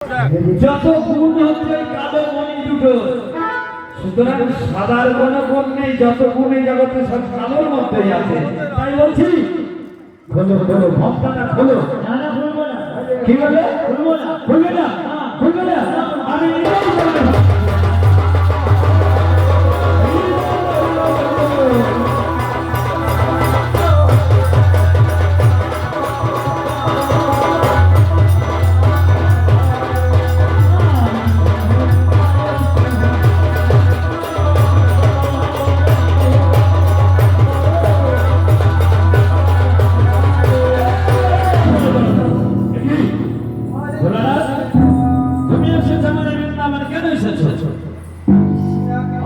যত গুণ হচ্ছে কালো মণি দুটো, সুতরাং সাদার কোনো গুণ নেই। যত গুণ এই জগতে সব কালোর মধ্যেই আছে। তাই বলছি খোলো খোলো ভক্তটা খোলো। কি বলে? খুলবো না, খুলবে না, খুলবে না। আমি নিজেই বলবো।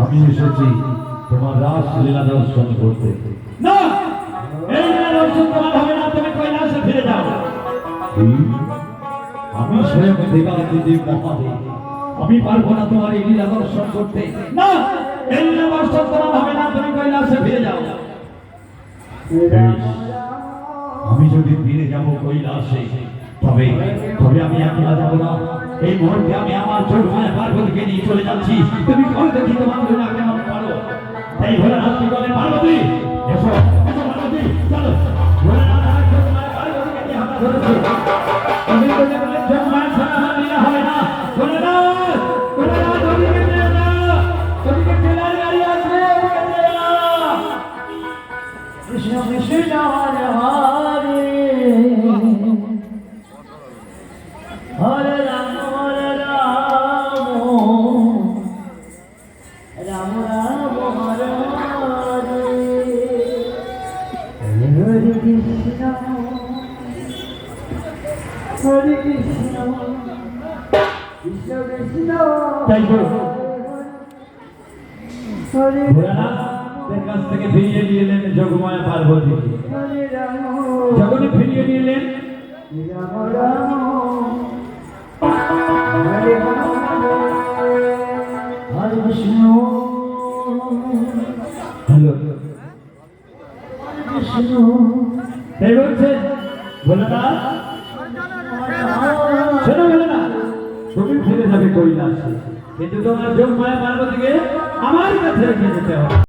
আমি এসেছি তোমার রাস লীলা দর্শন করতে। না, এই লীলা দর্শন তোমার হবে না। তুমি কৈলাসে ফিরে যাও। আমি স্বয়ং দেবাদিদেব মহাদেব, আমি পারবো না তোমার এই লীলা দর্শন করতে। না, এই লীলা দর্শন তোমার হবে না। তুমি কৈলাসে ফিরে যাও। আমি যদি ফিরে যাব কৈলাসে, তবে তবে আমি একলা যাব না। এই মুহূর্তে আমি আমার চোখ মায়া পার্বতীকে নিয়ে চলে যাচ্ছি। তুমি করে দেখি তোমার না কেমন পারো। এই ভোলেনাথ কি বলে, পার্বতী এসো, এসো পার্বতী, চলো। ভোলেনাথ চোখ মায়া পার্বতীকে নিয়ে হাঁটা ধরেছে। তুমি বলে বলে চোখ মায়া ছাড়া আমার লীলা হবে না। ভোলেনাথ, ভোলেনাথ, ওদিকে যেও না, ওদিকে ট্রেলার গাড়ি আসবে, ওদিকে যেও না। কৃষ্ণ কৃষ্ণ হরে হরে, হরে রাম হরে রাম, রাম রাম হরে হরে, হরে কৃষ্ণ হরে কৃষ্ণ, কৃষ্ণ কৃষ্ণ হরে ভোলানাথের কাছ থেকে ফিরিয়ে নিয়ে এলেন যোগমায়া পার্বতী। যখনই ফিরিয়ে নিয়ে এলেন, রাম রাম হরে হরে কৃষ্ণ, হ্যালো কৃষ্ণ। তাই বলছে ভোলানাথ, শোনো ভোলানাথ, তুমি ফিরে যাবে কৈলাসে, কিন্তু তোমার যোগমায়া পার্বতীকে আমার কাছে রেখে যেতে হবে।